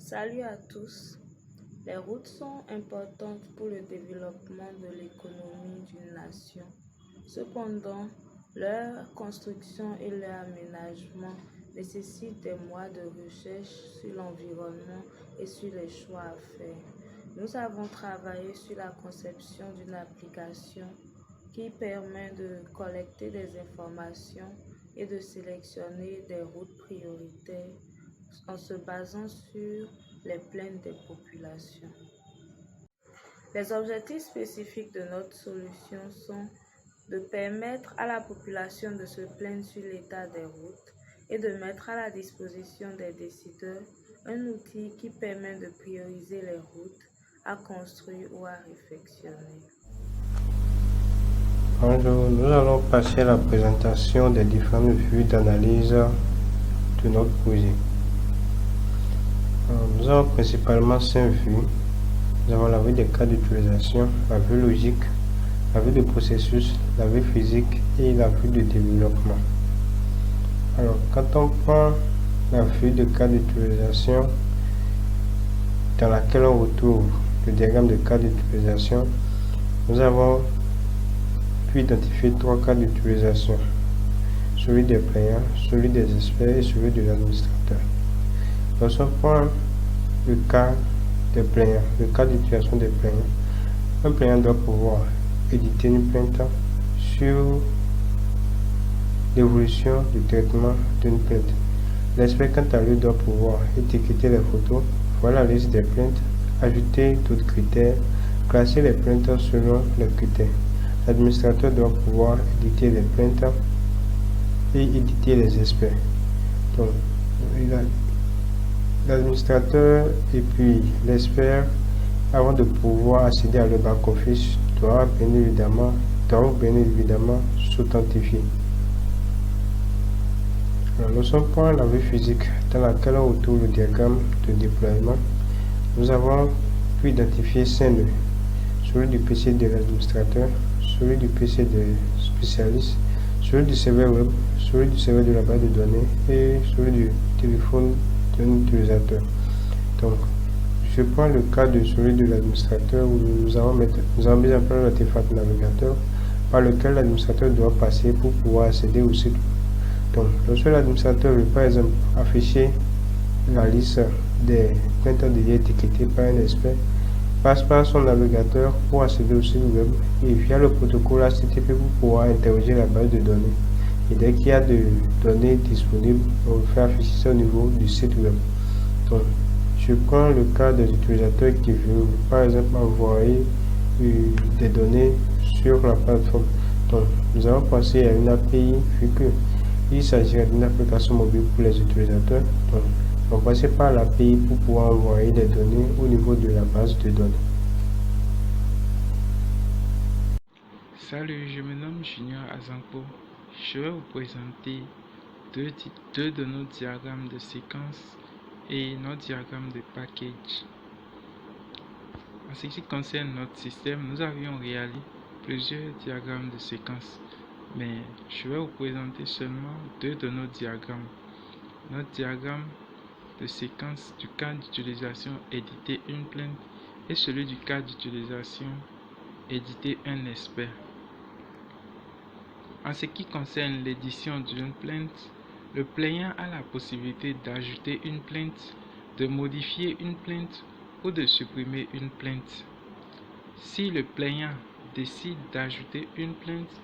Salut à tous. Les routes sont importantes pour le développement de l'économie d'une nation. Cependant, leur construction et leur aménagement nécessitent des mois de recherche sur l'environnement et sur les choix à faire. Nous avons travaillé sur la conception d'une application qui permet de collecter des informations et de sélectionner des routes prioritaires en se basant sur les plaintes des populations. Les objectifs spécifiques de notre solution sont de permettre à la population de se plaindre sur l'état des routes et de mettre à la disposition des décideurs un outil qui permet de prioriser les routes à construire ou à réfectionner. Bonjour, nous allons passer à la présentation des différentes vues d'analyse de notre projet. Nous avons principalement 5 vues. Nous avons la vue des cas d'utilisation, la vue logique, la vue de processus, la vue physique et la vue de développement. Alors, quand on prend la vue de cas d'utilisation, dans laquelle on retrouve le diagramme de cas d'utilisation, nous avons pu identifier 3 cas d'utilisation: celui des plaignants, celui des experts et celui de l'administrateur. Lorsqu'on prend le cas des plaignants, le cas d'utilisation des plaignants, un plaignant doit pouvoir éditer une plainte sur l'évolution du traitement d'une plainte. L'expert, quant à lui, doit pouvoir étiqueter les photos, voir la liste des plaintes, ajouter d'autres critères, classer les plaintes selon les critères. L'administrateur doit pouvoir éditer les plaintes et éditer les experts. Donc, l'administrateur et puis l'expert, avant de pouvoir accéder à le back-office, doivent bien évidemment s'authentifier. Lorsqu'on prend la vue physique dans laquelle on retrouve le diagramme de déploiement, nous avons pu identifier 5 nœuds: celui du PC de l'administrateur, celui du PC des spécialistes, celui du serveur web, celui du serveur de la base de données et celui du téléphone d'un utilisateur. Donc, je prends le cas de celui de l'administrateur où nous avons mis en place l'artefact navigateur par lequel l'administrateur doit passer pour pouvoir accéder au site. Donc, lorsque l'administrateur veut par exemple afficher la liste des plaintes déjà étiquetées par un expert, passe par son navigateur pour accéder au site web et via le protocole HTTP pour pouvoir interroger la base de données. Et dès qu'il y a des données disponibles, on fait afficher ça au niveau du site web. Donc, je prends le cas des utilisateurs qui veulent par exemple envoyer des données sur la plateforme. Donc, nous avons pensé à une API vu qu'il s'agirait d'une application mobile pour les utilisateurs. Donc, on passe par l'API pour pouvoir envoyer des données au niveau de la base de données. Salut, je me nomme Junior Azanko. Je vais vous présenter deux de nos diagrammes de séquence et notre diagramme de package. En ce qui concerne notre système, nous avions réalisé plusieurs diagrammes de séquence, mais je vais vous présenter seulement 2 de nos diagrammes. Notre diagramme de séquence du cas d'utilisation éditer une plainte et celui du cas d'utilisation éditer un expert. En ce qui concerne l'édition d'une plainte, le plaignant a la possibilité d'ajouter une plainte, de modifier une plainte ou de supprimer une plainte. Si le plaignant décide d'ajouter une plainte,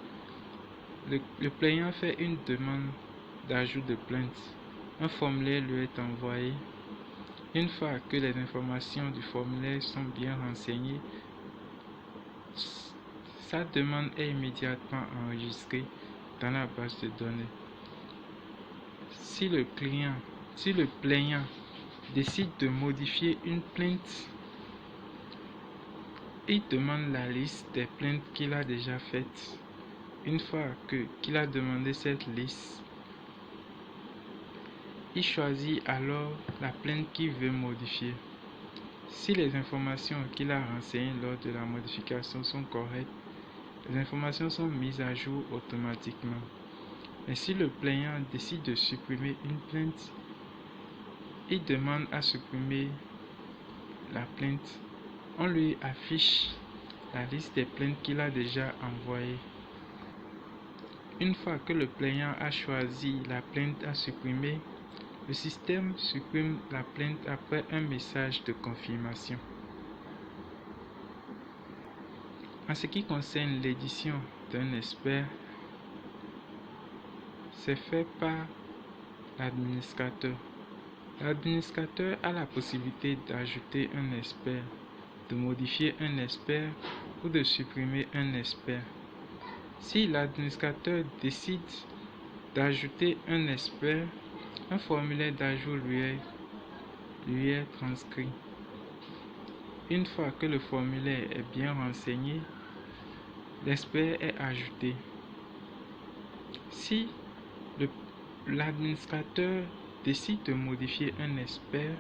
le plaignant fait une demande d'ajout de plainte. Un formulaire lui est envoyé. Une fois que les informations du formulaire sont bien renseignées, sa demande est immédiatement enregistrée dans la base de données. Si le plaignant décide de modifier une plainte, il demande la liste des plaintes qu'il a déjà faites. Une fois qu'il a demandé cette liste, il choisit alors la plainte qu'il veut modifier. Si les informations qu'il a renseignées lors de la modification sont correctes, les informations sont mises à jour automatiquement. Mais si le plaignant décide de supprimer une plainte, il demande à supprimer la plainte, on lui affiche la liste des plaintes qu'il a déjà envoyées. Une fois que le plaignant a choisi la plainte à supprimer, le système supprime la plainte après un message de confirmation. En ce qui concerne l'édition d'un expert, c'est fait par l'administrateur. L'administrateur a la possibilité d'ajouter un expert, de modifier un expert ou de supprimer un expert. Si l'administrateur décide d'ajouter un expert, un formulaire d'ajout lui est transcrit. Une fois que le formulaire est bien renseigné, l'expert est ajouté. Si l'administrateur décide de modifier un expert,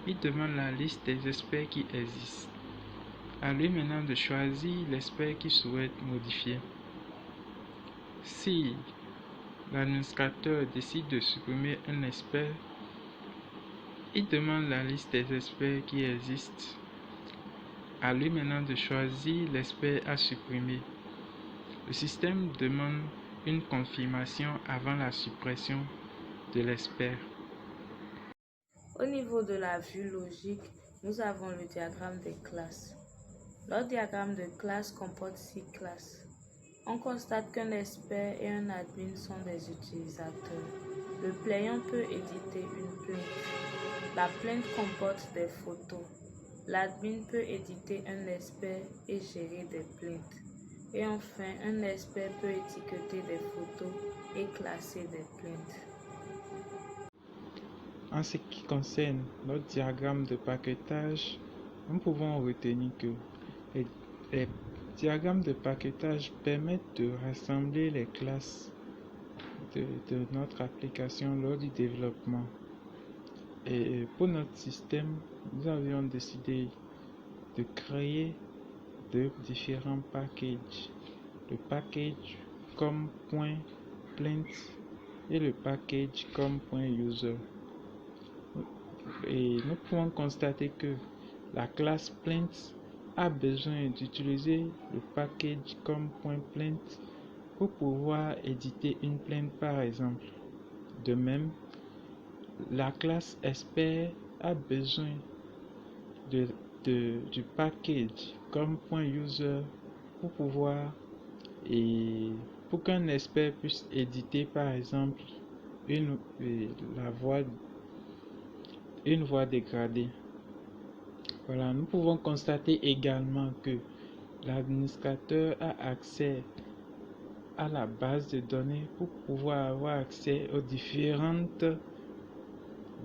il demande la liste des experts qui existent. À lui maintenant de choisir l'expert qu'il souhaite modifier. Si l'administrateur décide de supprimer un expert, il demande la liste des experts qui existent. À lui maintenant de choisir l'expert à supprimer. Le système demande une confirmation avant la suppression de l'expert. Au niveau de la vue logique, nous avons le diagramme des classes. Notre diagramme de classe comporte 6 classes. On constate qu'un expert et un admin sont des utilisateurs. Le plaignant peut éditer une plainte. La plainte comporte des photos. L'admin peut éditer un expert et gérer des plaintes. Et enfin, un expert peut étiqueter des photos et classer des plaintes. En ce qui concerne notre diagramme de paquetage, nous pouvons retenir que les diagrammes de paquetage permettent de rassembler les classes de notre application lors du développement. Et pour notre système, nous avions décidé de créer deux différents packages. Le package comme .plainte et le package comme .user. Et nous pouvons constater que la classe plainte a besoin d'utiliser le package comme .plainte pour pouvoir éditer une plainte par exemple. De même, la classe expert a besoin du package comme .user pour pouvoir pour qu'un expert puisse éditer par exemple une voix dégradée. Voilà, nous pouvons constater également que l'administrateur a accès à la base de données pour pouvoir avoir accès aux différentes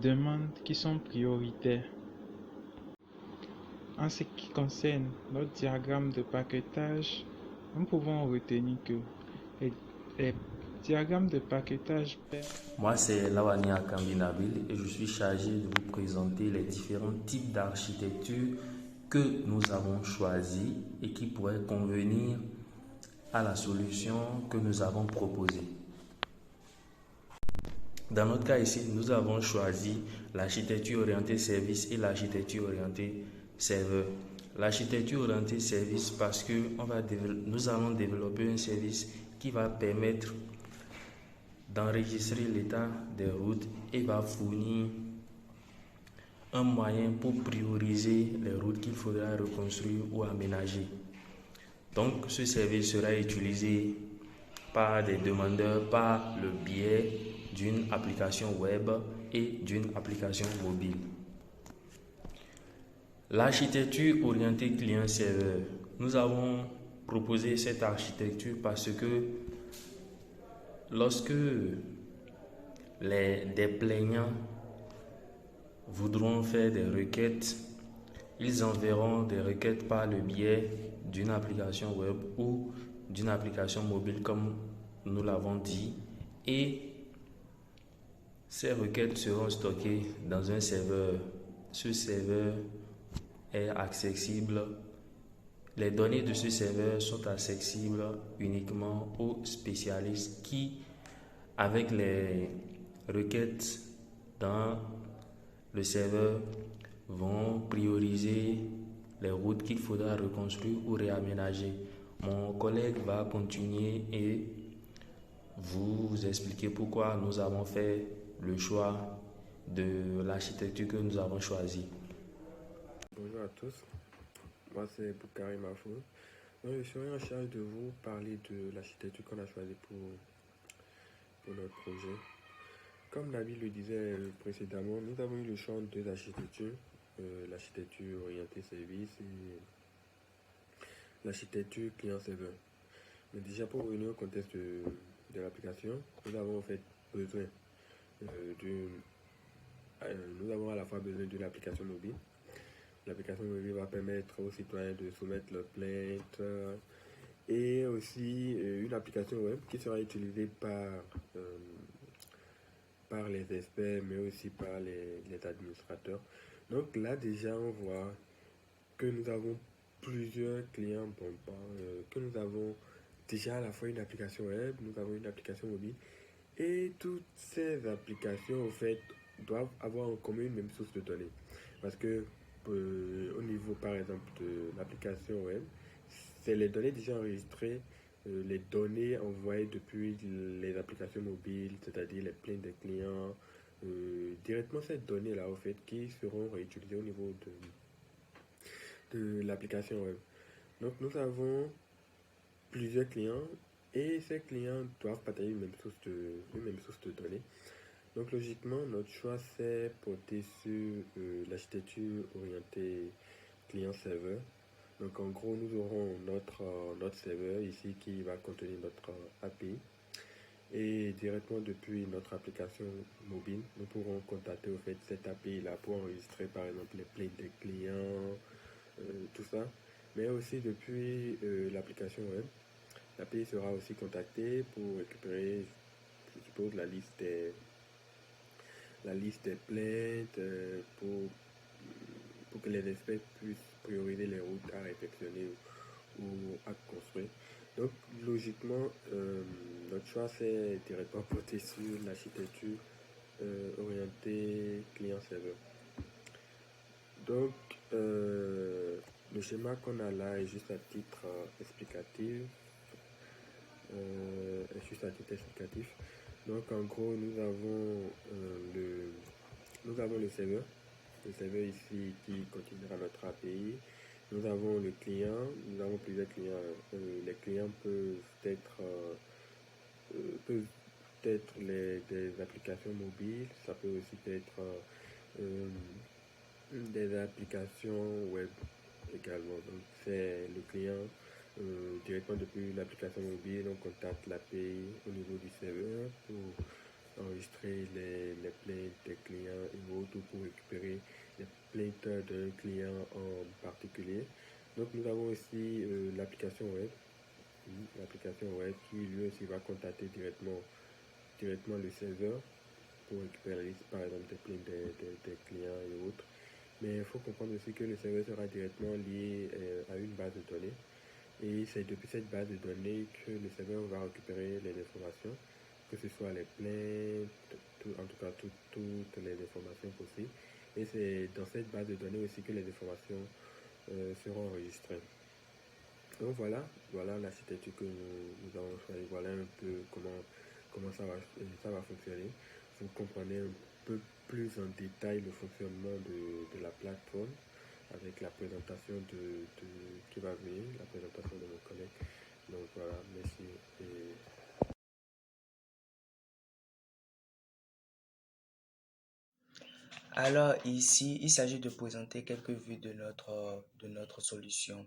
demandes qui sont prioritaires. En ce qui concerne notre diagramme de paquetage, nous pouvons retenir que les diagrammes de paquetage... Moi, c'est Lawani Akambinabil et je suis chargé de vous présenter les différents types d'architecture que nous avons choisis et qui pourraient convenir à la solution que nous avons proposée. Dans notre cas ici, nous avons choisi l'architecture orientée service et l'architecture orientée serveur. L'architecture orientée service parce que nous allons développer un service qui va permettre d'enregistrer l'état des routes et va fournir un moyen pour prioriser les routes qu'il faudra reconstruire ou aménager. Donc, ce service sera utilisé par des demandeurs par le biais d'une application web et d'une application mobile. L'architecture orientée client-serveur. Nous avons proposé cette architecture parce que lorsque des plaignants voudront faire des requêtes, ils enverront des requêtes par le biais d'une application web ou d'une application mobile comme nous l'avons dit, et ces requêtes seront stockées dans un serveur. Ce serveur est accessible. Les données de ce serveur sont accessibles uniquement aux spécialistes qui, avec les requêtes dans le serveur, vont prioriser les routes qu'il faudra reconstruire ou réaménager. Mon collègue va continuer et vous expliquer pourquoi nous avons fait le choix de l'architecture que nous avons choisie. Bonjour à tous, moi c'est Boukari Mafou. Donc, je serai en charge de vous parler de l'architecture qu'on a choisie pour notre projet. Comme Nabil le disait précédemment, nous avons eu le choix de deux architectures, l'architecture orientée service et l'architecture client-serveur. Mais déjà pour revenir au contexte de l'application, nous avons en fait besoin nous avons à la fois besoin d'une application mobile. L'application mobile va permettre aux citoyens de soumettre leurs plaintes et aussi une application web qui sera utilisée par les experts mais aussi par les administrateurs. Donc là déjà on voit que nous avons plusieurs clients, que nous avons déjà à la fois une application web, nous avons une application mobile et toutes ces applications en fait doivent avoir en commun une même source de données parce que au niveau par exemple de l'application web, c'est les données déjà enregistrées, les données envoyées depuis les applications mobiles, c'est-à-dire les plaintes des clients, directement ces données-là en fait qui seront réutilisées au niveau de l'application web. Donc nous avons plusieurs clients et ces clients doivent partager une même source de données. Donc logiquement, notre choix c'est porté sur l'architecture orientée client-serveur. Donc en gros, nous aurons notre serveur ici qui va contenir notre API. Et directement depuis notre application mobile, nous pourrons contacter au fait cette API là pour enregistrer par exemple les plaintes des clients, tout ça. Mais aussi depuis l'application web, l'API sera aussi contactée pour récupérer, je suppose, la liste des plaintes pour que les experts puissent prioriser les routes à réfectionner ou à construire. Donc logiquement, notre choix c'est directement porté sur l'architecture orientée client-serveur. Donc le schéma qu'on a là est juste à titre explicatif. Donc en gros nous avons le serveur ici qui contiendra notre API. Nous avons le client, nous avons plusieurs clients. Les clients peuvent être des applications mobiles, ça peut aussi être des applications web également. Donc c'est le client directement depuis l'application mobile, on contacte l'API au niveau du serveur pour enregistrer les plaintes des clients et autres, pour récupérer les plaintes d'un client en particulier. Donc nous avons aussi l'application web qui lui aussi va contacter directement le serveur pour récupérer la liste par exemple des plaintes des clients et autres. Mais il faut comprendre aussi que le serveur sera directement lié à une base de données. Et c'est depuis cette base de données que le serveur va récupérer les informations, que ce soit les plaintes, en tout cas toutes les informations possibles. Et c'est dans cette base de données aussi que les informations seront enregistrées. Donc voilà l'architecture que nous avons choisie. Voilà un peu comment ça va fonctionner. Vous comprenez un peu plus en détail le fonctionnement de la plateforme avec la présentation qui va venir, la présentation de mon collègue. Donc voilà, merci. Alors ici, il s'agit de présenter quelques vues de notre solution.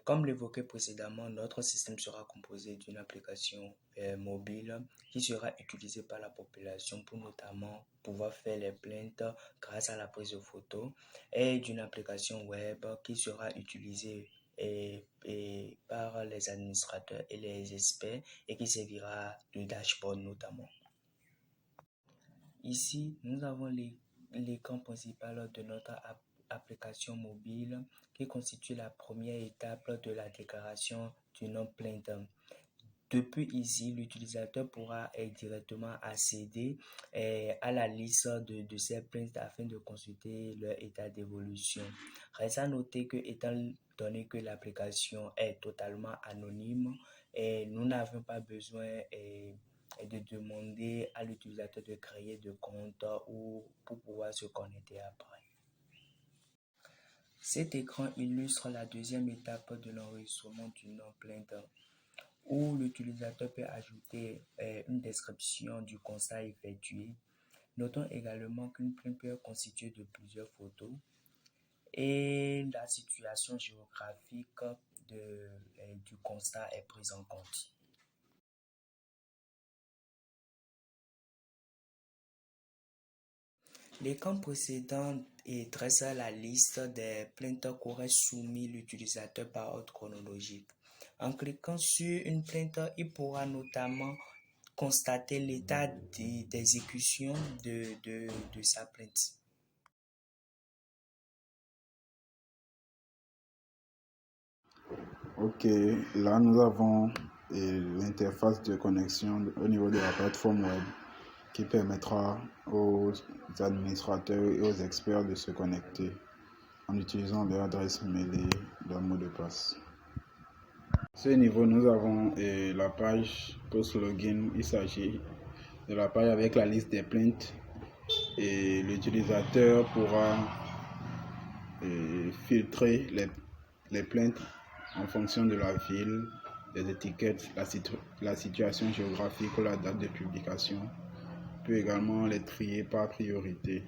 Comme l'évoqué précédemment, notre système sera composé d'une application mobile qui sera utilisée par la population pour notamment pouvoir faire les plaintes grâce à la prise de photos, et d'une application web qui sera utilisée par les administrateurs et les experts et qui servira de dashboard notamment. Ici, nous avons l'écran principal de notre application mobile qui constitue la première étape de la déclaration d'une plainte. Depuis ici, l'utilisateur pourra directement accéder à la liste de ces plaintes afin de consulter leur état d'évolution. Reste à noter que, étant donné que l'application est totalement anonyme, nous n'avons pas besoin de demander à l'utilisateur de créer de compte ou pour pouvoir se connecter après. Cet écran illustre la deuxième étape de l'enregistrement d'une plainte, où l'utilisateur peut ajouter une description du constat effectué. Notons également qu'une plainte peut constituer de plusieurs photos et la situation géographique du constat est prise en compte. L'écran précédent dresse la liste des plaintes qu'aurait soumis l'utilisateur par ordre chronologique. En cliquant sur une plainte, il pourra notamment constater l'état d'exécution de sa plainte. Ok, là nous avons l'interface de connexion au niveau de la plateforme web qui permettra aux administrateurs et aux experts de se connecter en utilisant leur adresse mail et leur mot de passe. À ce niveau, nous avons la page post-login. Il s'agit de la page avec la liste des plaintes et l'utilisateur pourra filtrer les plaintes en fonction de la ville, des étiquettes, la situation géographique ou la date de publication. Il peut également les trier par priorité.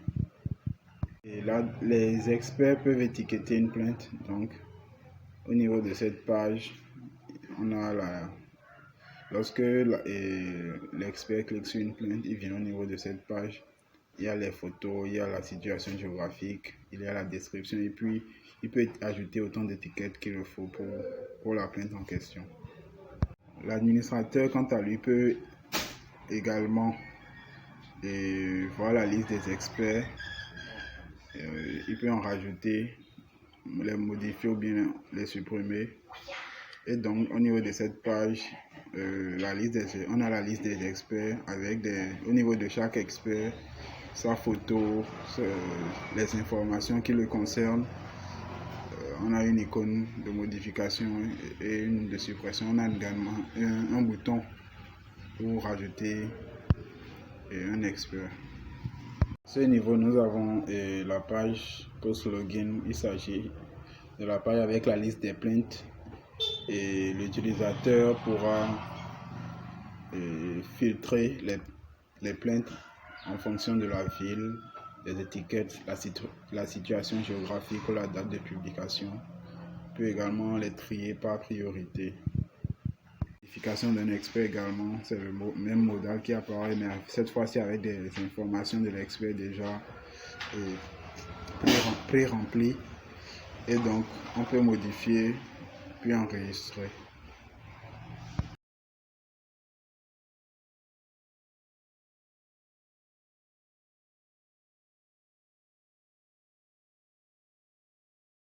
Et là, les experts peuvent étiqueter une plainte. Donc, au niveau de cette page, on a lorsque l'expert clique sur une plainte, il vient au niveau de cette page. Il y a les photos, il y a la situation géographique, il y a la description et puis il peut ajouter autant d'étiquettes qu'il le faut pour la plainte en question. L'administrateur, quant à lui, peut également voir la liste des experts. Il peut en rajouter, les modifier ou bien les supprimer. Et donc, au niveau de cette page, on a la liste des experts avec au niveau de chaque expert, sa photo, les informations qui le concernent. On a une icône de modification et une de suppression. On a également un bouton pour rajouter un expert. À ce niveau, nous avons la page post-login. Il s'agit de la page avec la liste des plaintes et l'utilisateur pourra filtrer les plaintes en fonction de la ville, des étiquettes, la situation géographique ou la date de publication. Il peut également les trier par priorité. L'identification d'un expert également, c'est le même modèle qui apparaît, mais cette fois-ci avec des informations de l'expert déjà pré-remplies. Et donc, on peut modifier puis enregistrer.